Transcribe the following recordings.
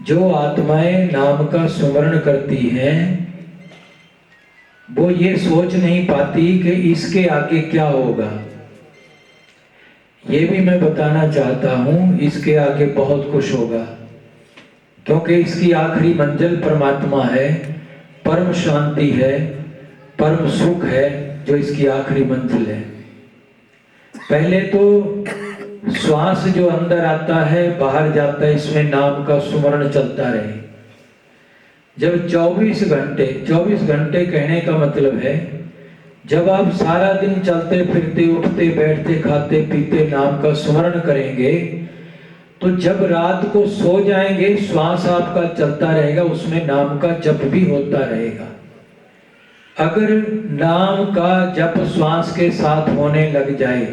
जो आत्माएं नाम का सुमरण करती हैं वो ये सोच नहीं पाती कि इसके आगे क्या होगा। ये भी मैं बताना चाहता हूं, इसके आगे बहुत कुछ होगा, क्योंकि इसकी आखिरी मंजिल परमात्मा है, परम शांति है, परम सुख है, जो इसकी आखिरी मंजिल है। पहले तो श्वास जो अंदर आता है बाहर जाता है, इसमें नाम का सुमरण चलता रहे। जब 24 घंटे कहने का मतलब है जब आप सारा दिन चलते फिरते उठते बैठते खाते पीते नाम का सुमरण करेंगे, तो जब रात को सो जाएंगे श्वास आपका चलता रहेगा, उसमें नाम का जप भी होता रहेगा। अगर नाम का जप श्वास के साथ होने लग जाए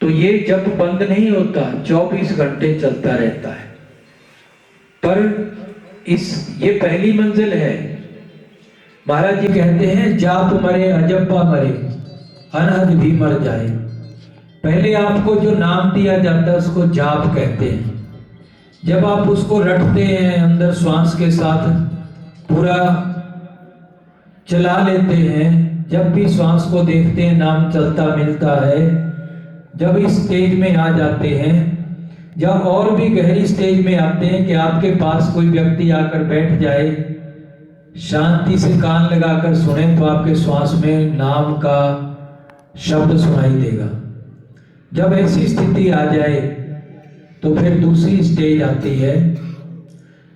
तो ये जप बंद नहीं होता, 24 घंटे चलता रहता है। पर ये पहली मंजिल है। महाराज जी कहते हैं जाप मरे अजप्पा मरे, अनहद भी मर जाए। पहले आपको जो नाम दिया जाता है उसको जाप कहते हैं। जब आप उसको रटते हैं अंदर श्वास के साथ पूरा चला लेते हैं, जब भी श्वास को देखते हैं नाम चलता मिलता है। जब इस स्टेज में आ जाते हैं, जब और भी गहरी स्टेज में आते हैं कि आपके पास कोई व्यक्ति आकर बैठ जाए, शांति से कान लगाकर सुने, तो आपके श्वास में नाम का शब्द सुनाई देगा। जब ऐसी स्थिति आ जाए तो फिर दूसरी स्टेज आती है।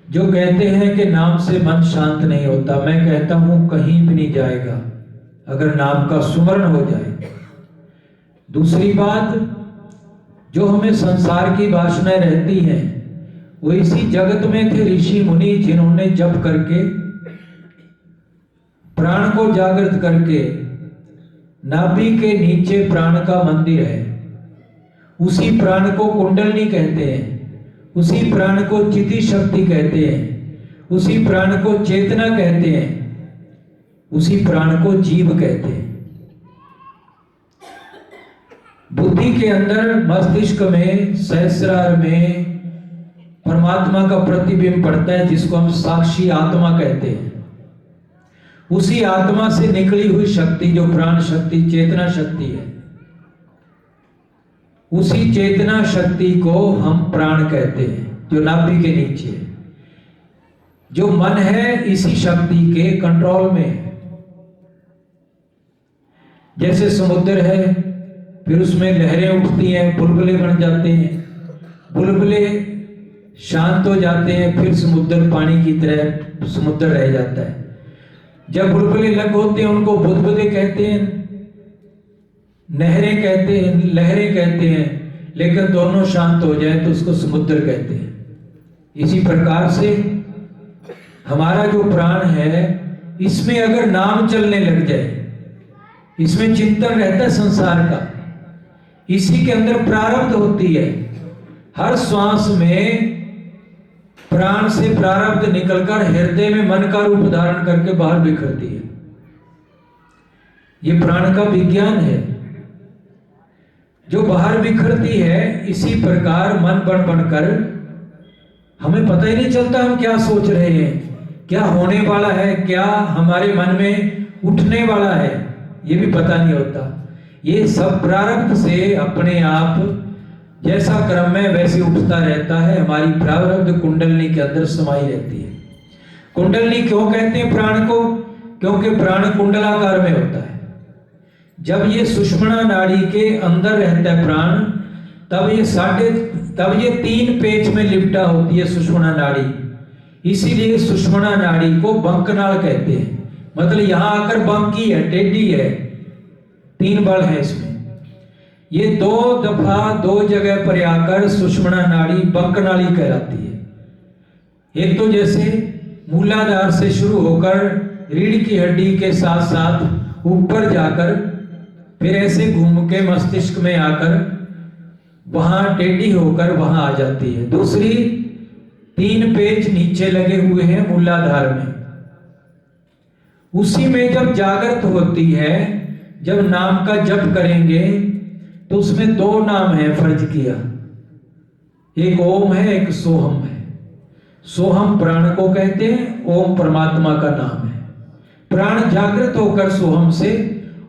जो कहते हैं कि नाम से मन शांत नहीं होता, मैं कहता हूं कहीं भी नहीं जाएगा अगर नाम का सुमरण हो जाए। दूसरी बात, जो हमें संसार की वासनाएं रहती हैं, वो इसी जगत में थे ऋषि मुनि जिन्होंने जप करके प्राण को जागृत करके, नाभि के नीचे प्राण का मंदिर है, उसी प्राण को कुंडलनी कहते हैं, उसी प्राण को चिति शक्ति कहते हैं, उसी प्राण को चेतना कहते हैं, उसी प्राण को जीव कहते हैं। बुद्धि के अंदर मस्तिष्क में सहस्रार में परमात्मा का प्रतिबिंब पड़ता है, जिसको हम साक्षी आत्मा कहते हैं। उसी आत्मा से निकली हुई शक्ति जो प्राण शक्ति चेतना शक्ति है, उसी चेतना शक्ति को हम प्राण कहते हैं, जो नाभि के नीचे है। जो मन है इसी शक्ति के कंट्रोल में है। जैसे समुद्र है, फिर उसमें लहरें उठती हैं, बुलबुले बन जाते हैं, बुलबुले शांत हो जाते हैं, फिर समुद्र पानी की तरह समुद्र रह जाता है। जब बुलबुले लग होते हैं उनको बुदबुदे कहते हैं, नहरें कहते हैं, लहरें कहते हैं, लेकिन दोनों शांत हो जाए तो उसको समुद्र कहते हैं। इसी प्रकार से हमारा जो प्राण है, इसमें अगर नाम चलने लग जाए, इसमें चिंतन रहता है संसार का, इसी के अंदर प्रारब्ध होती है। हर श्वास में प्राण से प्रारब्ध निकलकर हृदय में मन का रूप धारण करके बाहर बिखरती है। ये प्राण का विज्ञान है जो बाहर बिखरती है। इसी प्रकार मन बन बनकर हमें पता ही नहीं चलता हम क्या सोच रहे हैं, क्या होने वाला है, क्या हमारे मन में उठने वाला है, ये भी पता नहीं होता। ये सब प्रारब्ध से अपने आप जैसा क्रम में वैसे उठता रहता है। हमारी प्रारब्ध कुंडलनी के अंदर समाई रहती है। कुंडलनी क्यों कहते हैं प्राण को? क्योंकि प्राण कुंडलाकार में होता है। जब ये सुषुम्ना नाड़ी के अंदर रहता है प्राण, तब ये 3 पेच में लिपटा होती है सुषुम्ना नाड़ी। इसीलिए सुषुम्ना नाड़ी को बंकनाल कहते हैं। मतलब यहां आकर बंकी है, टेढ़ी है, 3 बल है इसमें। ये 2 दफा 2 जगह पर आकर सुषुम्ना नाड़ी बंकनाली कहलाती है। एक तो जैसे मूलाधार से शुरू होकर रीढ़ की हड्डी के साथ साथ ऊपर जाकर फिर ऐसे घूम के मस्तिष्क में आकर वहां टेढ़ी होकर वहां आ जाती है। दूसरी 3 पेच नीचे लगे हुए हैं मूलाधार में, उसी में जब जागृत होती है, जब नाम का जप करेंगे तो उसमें 2 नाम है फर्ज किया, एक ओम है एक सोहम है। सोहम प्राण को कहते हैं, ओम परमात्मा का नाम है। प्राण जागृत होकर सोहम से,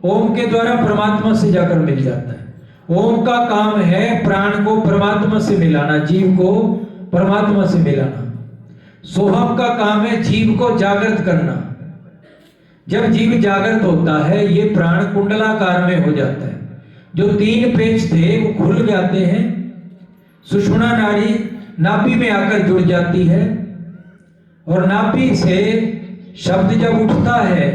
ओम के द्वारा परमात्मा से जाकर मिल जाता है। ओम का काम है प्राण को परमात्मा से मिलाना, जीव को परमात्मा से मिलाना। सोहम का काम है जीव को जागृत करना। जब जीव जागृत होता है, ये प्राण कुंडलाकार में हो जाता है। जो 3 पेच थे वो खुल जाते हैं, सुषुम्ना नाड़ी नाभि में आकर जुड़ जाती है, और नाभि से शब्द जब उठता है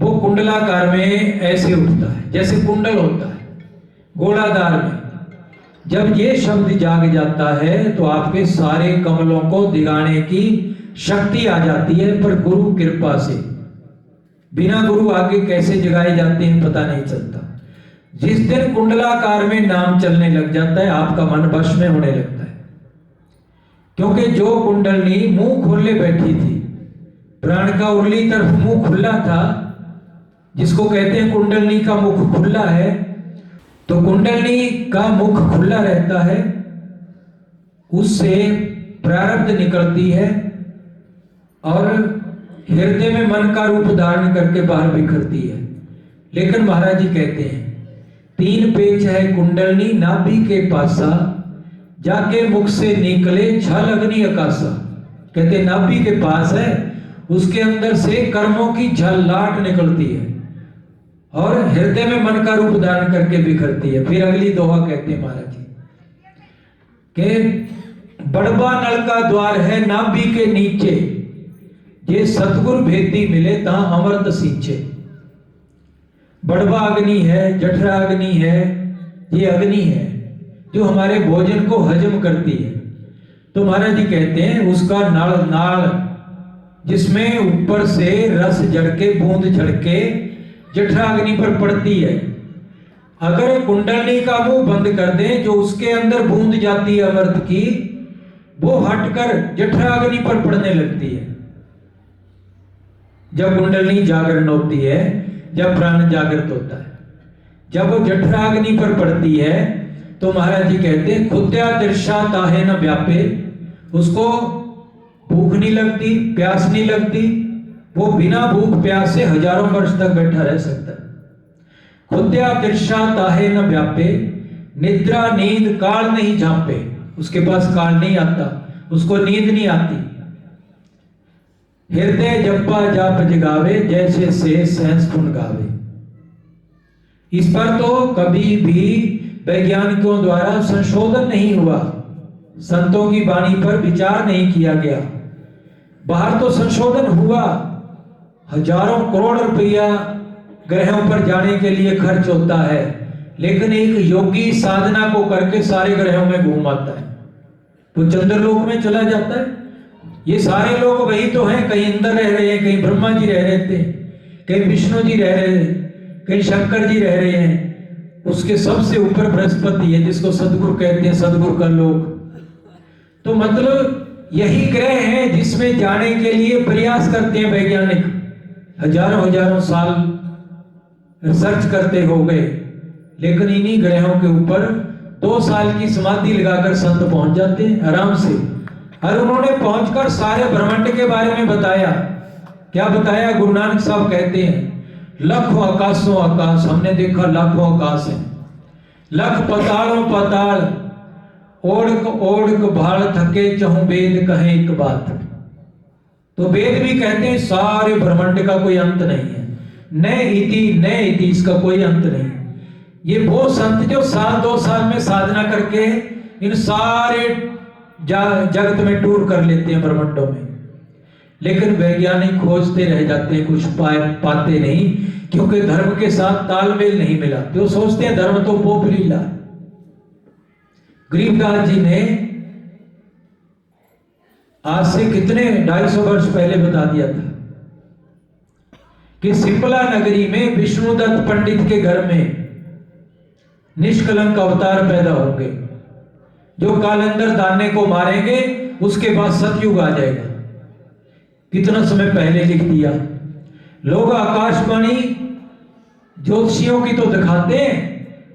वो कुंडलाकार में ऐसे उठता है, जैसे कुंडल होता है गोलादार में। जब ये शब्द जाग जाता है तो आपके सारे कमलों को दिगाने की शक्ति आ जाती है, पर गुरु कृपा से। बिना गुरु आगे कैसे जगाए जाते हैं पता नहीं चलता। जिस दिन कुंडलाकार में नाम चलने लग जाता है, आपका मन वश में होने लगता है। क्योंकि जो कुंडलनी मुंह खोले बैठी थी, प्राण का उर्ली तरफ मुंह खुला था, जिसको कहते हैं कुंडलनी का मुख खुला है, तो कुंडलनी का मुख खुला रहता है, उससे प्रारब्ध निकलती है और हृदय में मन का रूप धारण करके बाहर बिखरती है। लेकिन महाराज जी कहते हैं 3 पेच है कुंडलनी नाभि के पासा, जाके मुख से निकले छल अग्नि आकाशा। कहते नाभि के पास है, उसके अंदर से कर्मों की झललाट निकलती है और हृदय में मन का रूप धारण करके बिखरती है। फिर अगली दोहा कहते हैं महाराज जी कि बड़बा नल का द्वार है नाभि के नीचे, ये सतगुरु भेदी मिले तहां अमृत सींचे। बड़बा अग्नि है, जठरा अग्नि है, ये अग्नि है जो हमारे भोजन को हजम करती है। तो महाराज जी कहते हैं उसका नाल जिसमें ऊपर से रस झड़के बूंद झड़के जठरा अग्नि पर पड़ती है, अगर कुंडलनी का मुंह बंद कर दें, जो उसके अंदर बूंद जाती है अमृत की, वो हटकर जठरा अग्नि पर पड़ने लगती है। जब कुंडलनी जागरण होती है, जब प्राण जागृत होता है, जब वो जठरा अग्नि पर पड़ती है, तो महाराज जी कहते हैं खुद्या तिरछा ताहे न व्यापे, उसको भूख नहीं लगती, प्यास नहीं लगती, वो बिना भूख प्यास से हजारों वर्ष तक बैठा रह सकता है। खुद्या तिरछा ताहे न व्यापे, निद्रा नींद काल नहीं झांपे, उसके पास काल नहीं आता, उसको नींद नहीं आती। हृदय जप्पा जाप जगावे, जैसे से सहस गुण गावे। इस पर तो कभी भी वैज्ञानिकों द्वारा संशोधन नहीं हुआ, संतों की वाणी पर विचार नहीं किया गया। बाहर तो संशोधन हुआ, हजारों करोड़ रुपया ग्रहों पर जाने के लिए खर्च होता है, लेकिन एक योगी साधना को करके सारे ग्रहों में घूम आता है, वो चंद्रलोक में चला जाता है। ये सारे लोग वही तो हैं, कहीं इंद्र रह रहे हैं, कहीं ब्रह्मा जी रह रहे थे, कहीं विष्णु जी रह रहे हैं, कहीं शंकर जी रह रहे हैं। उसके सबसे ऊपर बृहस्पति है, जिसको सदगुरु कहते हैं, सदगुरु का लोक। तो मतलब यही ग्रह है जिसमें जाने के लिए प्रयास करते हैं वैज्ञानिक, हजारों साल रिसर्च करते हो गए, लेकिन इन्हीं ग्रहों के ऊपर 2 साल की समाधि लगाकर संत पहुंच जाते हैं आराम से। और उन्होंने पहुंचकर सारे ब्रह्मांड के बारे में बताया। क्या बताया? गुरु नानक साहब कहते हैं लाखों आकाशों आकाश, हमने देखा लाखों आकाश है, लख पतालों पताल, ओढ़क ओढ़क भाड़ थके चहु वेद कहे एक बात। तो वेद भी कहते हैं सारे ब्रह्मांड का कोई अंत नहीं है, न इति इसका कोई अंत नहीं। ये वो संत जो 1-2 साल में साधना करके इन सारे जगत में टूर कर लेते हैं ब्रह्मांडों में, लेकिन वैज्ञानिक खोजते रह जाते हैं, कुछ पाते नहीं, क्योंकि धर्म के साथ तालमेल नहीं मिला। तो सोचते हैं धर्म तो पोप लीला। गरीबदास जी ने आज से कितने 250 वर्ष पहले बता दिया था कि सिपला नगरी में विष्णुदत्त पंडित के घर में निष्कलंक अवतार पैदा होंगे, जो कालंदर दाने को मारेंगे, उसके बाद सतयुग आ जाएगा। कितना समय पहले लिख दिया। लोग आकाशवाणी ज्योतिषियों की तो दिखाते हैं,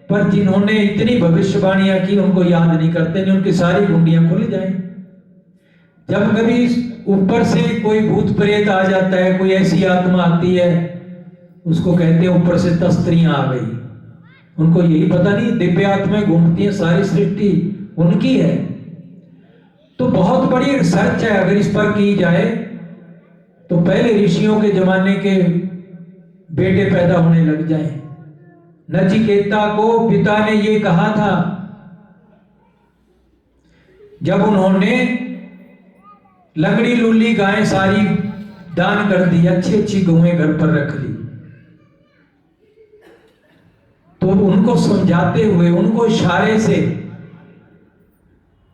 पर जिन्होंने इतनी भविष्यवाणियां की उनको याद नहीं करते, नहीं उनकी सारी गुंडियां खुल जाएं। जब कभी ऊपर से कोई भूत प्रेत आ जाता है, कोई ऐसी आत्मा आती है, उसको कहते हैं ऊपर से तस्त्रियां आ गई। उनको यही पता नहीं दिव्य आत्माएं घूमती हैं, सारी सृष्टि उनकी है। तो बहुत बड़ी रिसर्च है, अगर इस पर की जाए तो पहले ऋषियों के जमाने के बेटे पैदा होने लग जाएं। नचिकेता को पिता ने ये कहा था, जब उन्होंने लंगड़ी लुल्ली गायें सारी दान कर दी, अच्छी अच्छी गौएं घर पर रख ली, तो उनको समझाते हुए, उनको इशारे से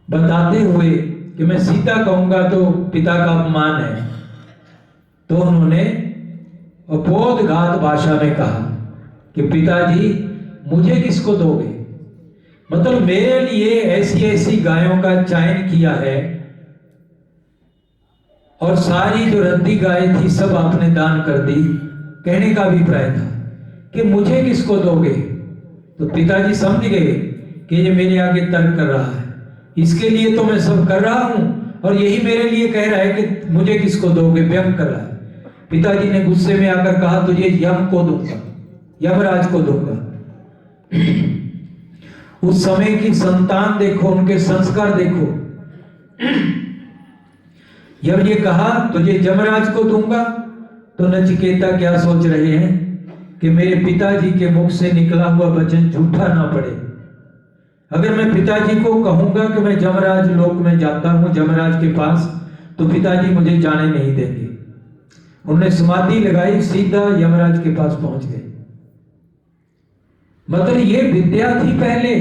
बताते हुए कि मैं सीधा कहूंगा तो पिता का अपमान है, तो उन्होंने अपोदघात भाषा में कहा कि पिताजी मुझे किसको दोगे? मतलब मेरे लिए ऐसी ऐसी गायों का चयन किया है और सारी जो रद्दी गाय थी सब आपने दान कर दी। कहने का अभिप्राय था कि मुझे किसको दोगे? तो पिताजी समझ गए कि ये मेरे आगे तर्क कर रहा है, इसके लिए तो मैं सब कर रहा हूं और यही मेरे लिए कह रहा है कि मुझे किसको दोगे, व्यंग कर रहा है। पिताजी ने गुस्से में आकर कहा, तुझे यम को दूंगा, यमराज को दूंगा। उस समय की संतान देखो, उनके संस्कार देखो। जब ये कहा तुझे यमराज को दूंगा, तो नचिकेता क्या सोच रहे हैं कि मेरे पिताजी के मुख से निकला हुआ वचन झूठा ना पड़े। अगर मैं पिताजी को कहूंगा कि मैं यमराज लोक में जाता हूं, यमराज के पास, तो पिताजी मुझे जाने नहीं देंगे। उन्होंने समाधि लगाई, सीधा यमराज के पास पहुंच गए। मतलब ये विद्या थी पहले,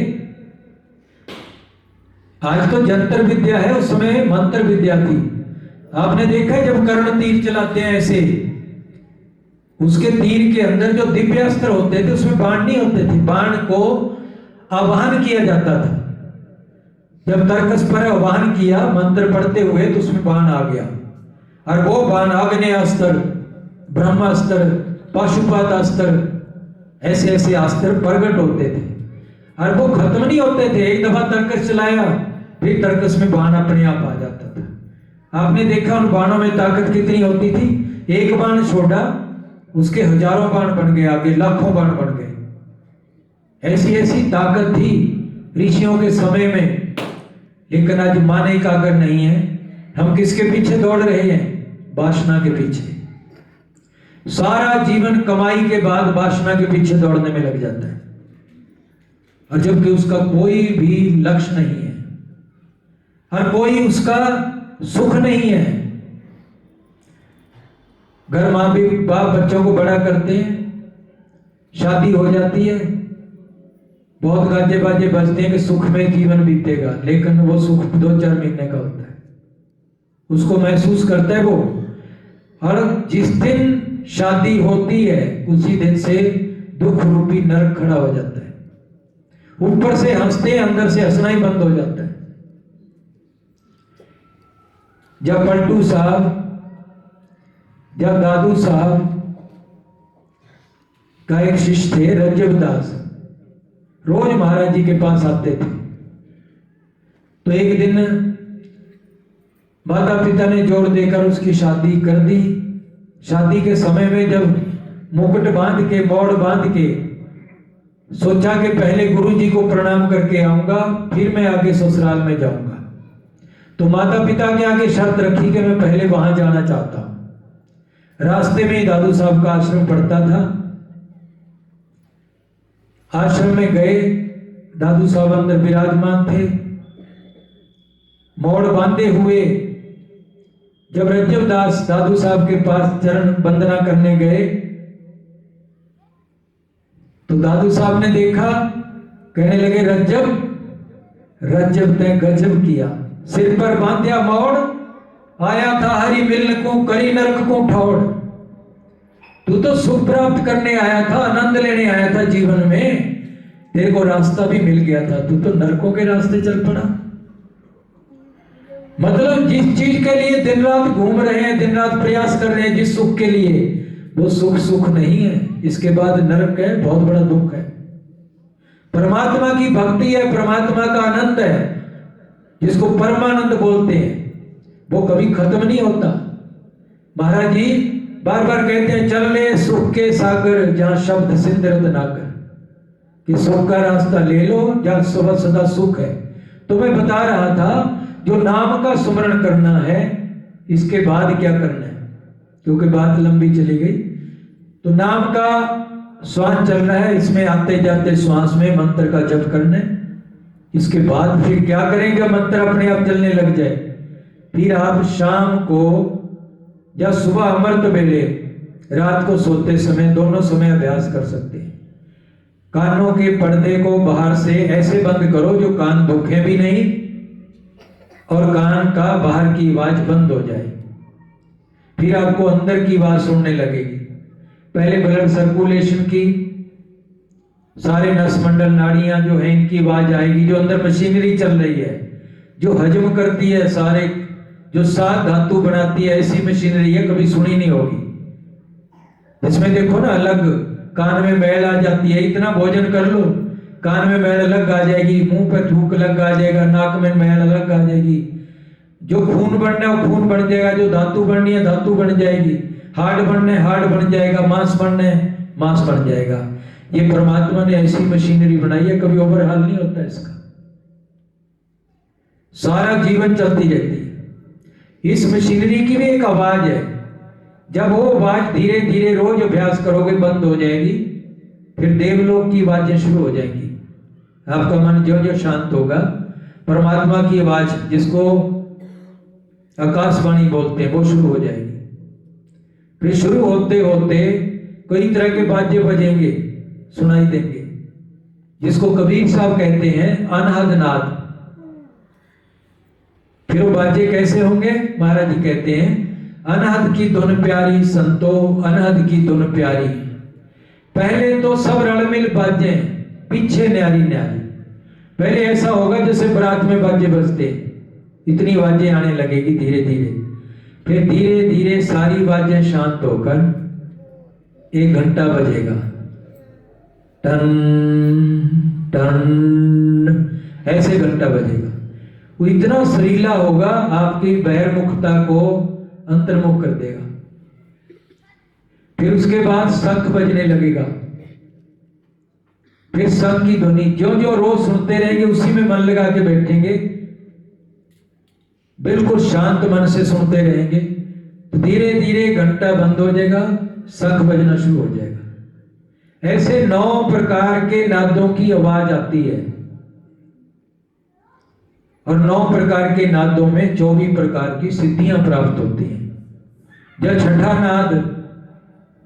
आज तो जंतर विद्या है, उस समय मंत्र विद्या थी। आपने देखा है जब कर्ण तीर चलाते हैं ऐसे, उसके तीर के अंदर जो दिव्य अस्त्र होते थे उसमें बाण नहीं होते थे, बाण को आवाहन किया जाता था। जब तर्कस पर आवाहन किया मंत्र पढ़ते हुए तो उसमें बाण आ गया, और वो बाण आग्नेय अस्त्र, ब्रह्मास्त्र, पाशुपात अस्त्र, ऐसे ऐसे अस्त्र प्रकट होते थे और वो खत्म नहीं होते थे। एक दफा तर्कस चलाया, फिर तर्कस में बाण अपने आप आ जाता था। आपने देखा उन बाणों में ताकत कितनी होती थी, एक बाण छोड़ा उसके हजारों बाण बन गए, आगे लाखों बाण बन गए। ऐसी ऐसी ताकत थी ऋषियों के समय में। लेकिन आज माने का अगर नहीं है, हम किसके पीछे दौड़ रहे हैं? वासना के पीछे। सारा जीवन कमाई के बाद वासना के पीछे दौड़ने में लग जाता है, और जबकि उसका कोई भी लक्ष्य नहीं है और कोई उसका सुख नहीं है। घर माँ बाप बच्चों को बड़ा करते हैं, शादी हो जाती है, बहुत गाजे बाजे बजते हैं कि सुख में जीवन बीतेगा, लेकिन वो सुख 2-4 महीने का होता है, उसको महसूस करता है वो। और जिस दिन शादी होती है उसी दिन से दुख रूपी नरक खड़ा हो जाता है। ऊपर से हंसते हैं, अंदर से हंसना ही बंद हो जाता है। जब पलटू साहब, जब दादू साहब का एक शिष्य थे रज्जबदास, रोज महाराज जी के पास आते थे। तो एक दिन माता पिता ने जोर देकर उसकी शादी कर दी। शादी के समय में जब मुकुट बांध के, मोड़ बांध के, सोचा कि पहले गुरुजी को प्रणाम करके आऊंगा, फिर मैं आगे ससुराल में जाऊंगा। तो माता पिता के आगे शर्त रखी कि मैं पहले वहां जाना चाहता हूं। रास्ते में ही दादू साहब का आश्रम पड़ता था। आश्रम में गए, दादू साहब अंदर विराजमान थे। मोड़ बांधे हुए जब रज्जबदास दादू साहब के पास चरण वंदना करने गए, तो दादू साहब ने देखा, कहने लगे, रज्जब तय गजब किया, सिर पर बांध्या मोड़, आया था हरि मिलन को, करी नरक को ठौड़। तू तो सुख प्राप्त करने आया था, आनंद लेने आया था जीवन में, तेरे को रास्ता भी मिल गया था, तू तो नरकों के रास्ते चल पड़ा। मतलब जिस चीज के लिए दिन रात घूम रहे हैं, दिन रात प्रयास कर रहे हैं, जिस सुख के लिए, वो सुख नहीं है, इसके बाद नरक है, बहुत बड़ा दुख है। परमात्मा की भक्ति है, परमात्मा का आनंद है, जिसको परमानंद बोलते हैं, वो कभी खत्म नहीं होता। महाराज जी बार बार कहते हैं चल ले सुख के सागर जहां शब्द सिंध रत्नाकर, कि सुख का रास्ता ले लो जहां सुबह सदा सुख है। तो मैं बता रहा था जो नाम का सुमरण करना है इसके बाद क्या करना है, क्योंकि बात लंबी चली गई। तो नाम का श्वास चल रहा है, इसमें आते जाते श्वास में मंत्र का जप करना है। इसके बाद फिर क्या करेंगे, मंत्र अपने आप चलने लग जाए। फिर आप शाम को या सुबह अमृत वेले, रात को सोते समय, दोनों समय अभ्यास कर सकते हैं। कानों के पर्दे को बाहर से ऐसे बंद करो जो कान दुखे भी नहीं और कान का बाहर की आवाज बंद हो जाए। फिर आपको अंदर की आवाज सुनने लगेगी। पहले ब्लड सर्कुलेशन की, सारे नस मंडल नाड़ियां जो है इनकी आवाज आएगी। जो अंदर मशीनरी चल रही है, जो हजम करती है, सारे जो 7 धातु बनाती है, ऐसी मशीनरी है, कभी सुनी नहीं होगी। इसमें देखो ना, अलग कान में मैल आ जाती है, इतना भोजन कर लो कान में मैल अलग आ जाएगी, मुंह पे थूक अलग आ जाएगा, नाक में मैल अलग आ जाएगी। जो खून बढ़ना है वो खून बढ़ जाएगा, जो धातु बढ़नी है धातु बढ़ जाएगी, हार्ट बढ़ना है हार्ट बढ़ जाएगा, मांस बढ़ना है मांस बढ़ जाएगा। ये परमात्मा ने ऐसी मशीनरी बनाई है, कभी ओवरहाल नहीं होता इसका, सारा जीवन चलती रहती है। इस मशीनरी की भी एक आवाज है, जब वो आवाज धीरे धीरे रोज अभ्यास करोगे बंद हो जाएगी, फिर देवलोक की आवाजें शुरू हो जाएंगी। आपका मन जो जो शांत होगा, परमात्मा की आवाज जिसको आकाशवाणी बोलते हैं वो शुरू हो जाएगी। फिर शुरू होते होते कई तरह के बाजे बजेंगे, सुनाई देंगे, जिसको कबीर साहब कहते हैं अनहद नाद। फिर वो बाजे कैसे होंगे, महाराज जी कहते हैं अनहद की धुन प्यारी संतो, अनहद की धुन प्यारी। पहले तो सब रड़मिल बाजे, पीछे न्यारी न्यारी। पहले ऐसा होगा जैसे बारात में बाजे बजते, इतनी बाजें आने लगेगी धीरे धीरे। फिर धीरे धीरे सारी बाजें शांत होकर 1 घंटा बजेगा, टन टन ऐसे घंटा बजेगा। वो इतना सुरीला होगा आपकी बहिर्मुखता को अंतर्मुख कर देगा। फिर उसके बाद शंख बजने लगेगा, फिर शंख की ध्वनि जो जो रोज सुनते रहेंगे उसी में मन लगा के बैठेंगे, बिल्कुल शांत मन से सुनते रहेंगे, तो धीरे धीरे घंटा बंद हो जाएगा, शंख बजना शुरू हो जाएगा। ऐसे 9 प्रकार के नादों की आवाज आती है और 9 प्रकार के नादों में 24 प्रकार की सिद्धियां प्राप्त होती हैं। जब छठा नाद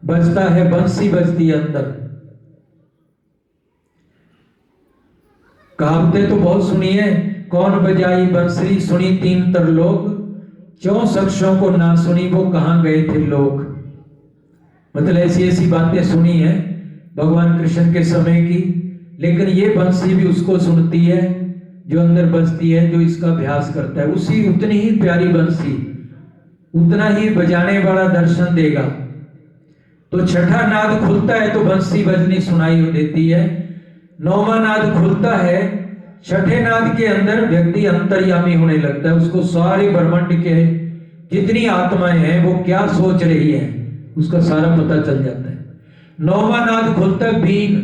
बजता है, बंसी बजती है अंदर। कहावतें तो बहुत सुनी है, कौन बजाई बंसरी सुनी 3 तरलोक, 4 शख्सों को ना सुनी वो कहां गए थे लोग। मतलब ऐसी ऐसी बातें सुनी है भगवान कृष्ण के समय की, लेकिन ये बंसी भी उसको सुनती है जो अंदर बजती है, जो इसका अभ्यास करता है। उसी उतनी ही प्यारी बंसी, उतना ही बजाने वाला दर्शन देगा। तो छठा नाद खुलता है तो बंसी बजनी सुनाई देती है। 9वां नाद खुलता है, छठे नाद के अंदर व्यक्ति अंतर्यामी होने लगता है। उसको सारे ब्रह्मांड के जितनी आत्माएं हैं वो क्या सोच रही है उसका सारा पता चल जाता है। 9वां नाद खुलता है बीन,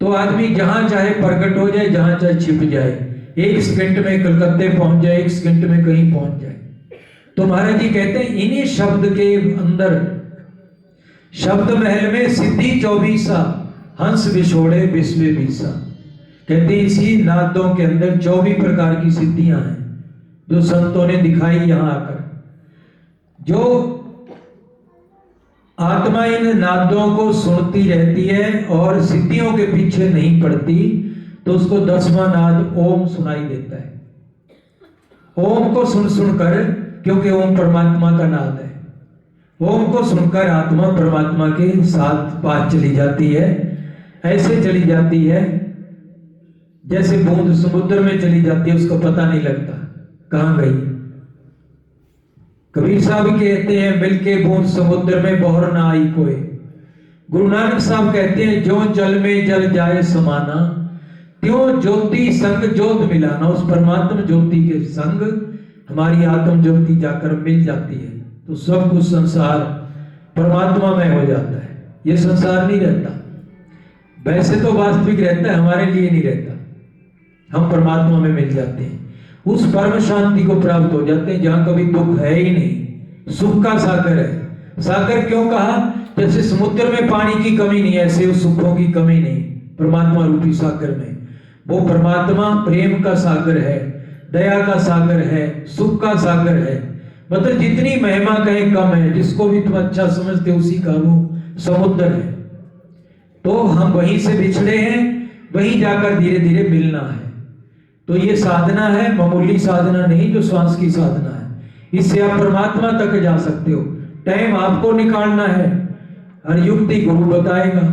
तो आदमी जहां चाहे प्रकट हो जाए, जहां चाहे छिप जाए, 1 सेकंड में कलकत्ते पहुंच जाए, 1 सेकंड में कहीं पहुंच जाए। तो महाराज जी कहते हैं इन्हीं शब्द के अंदर, शब्द महल में सिद्धि 24 हंस विछोड़े विश्व बीसा। कहते हैं इसी नादों के अंदर 24 प्रकार की सिद्धियां हैं जो संतों ने दिखाई यहां आकर। जो आत्मा इन नादों को सुनती रहती है और सिद्धियों के पीछे नहीं पड़ती, तो उसको 10वां नाद ओम सुनाई देता है। ओम को सुन सुनकर, क्योंकि ओम परमात्मा का नाद है, ओम को सुनकर आत्मा परमात्मा के साथ पास चली जाती है। ऐसे चली जाती है जैसे बूंद समुद्र में चली जाती है, उसको पता नहीं लगता कहां गई। कबीर साहब कहते हैं मिलके बूंद समुद्र में बहर ना आई कोई। गुरु नानक साहब कहते हैं जो जल में जल जाए समाना, त्यों ज्योति संग ज्योत मिलाना। उस परमात्मा ज्योति के संग हमारी आत्म ज्योति जाकर मिल जाती है तो सब कुछ संसार परमात्मा में हो जाता है। ये संसार नहीं रहता, वैसे तो वास्तविक रहता है, हमारे लिए नहीं रहता। हम परमात्मा में मिल जाते हैं, उस परम शांति को प्राप्त हो जाते हैं जहां कभी दुख है ही नहीं, सुख का सागर है। सागर क्यों कहा? जैसे समुद्र में पानी की कमी नहीं है, ऐसे उस सुखों की कमी नहीं परमात्मा रूपी सागर में। वो परमात्मा प्रेम का सागर है, दया का सागर है, सुख का सागर है। मतलब जितनी महिमा कहें कम है, जिसको भी तुम अच्छा समझते उसी का वो समुद्र है। तो हम वहीं से बिछड़े हैं, वहीं जाकर धीरे धीरे मिलना है। तो ये साधना है, मामूली साधना नहीं जो श्वास की साधना है। इससे आप परमात्मा तक जा सकते हो। टाइम आपको निकालना है, हर युक्ति गुरु बताएगा,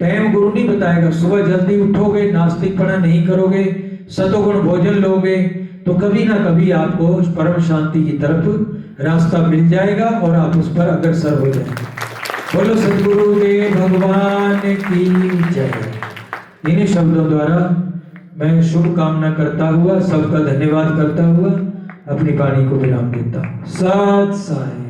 टाइम गुरु नहीं बताएगा। सुबह जल्दी उठोगे, नास्तिकपना नहीं करोगे, सतोगुण भोजन लोगे तो कभी ना कभी आपको उस परम शांति की तरफ रास्ता मिल जाएगा और आप उस पर अग्रसर हो जाएंगे। बोलो सद्गुरुदेव भगवान की जय। इन्हीं शब्दों द्वारा मैं शुभकामना करता हुआ, सबका धन्यवाद करता हुआ अपनी वाणी को विराम देता हूं। सत साई।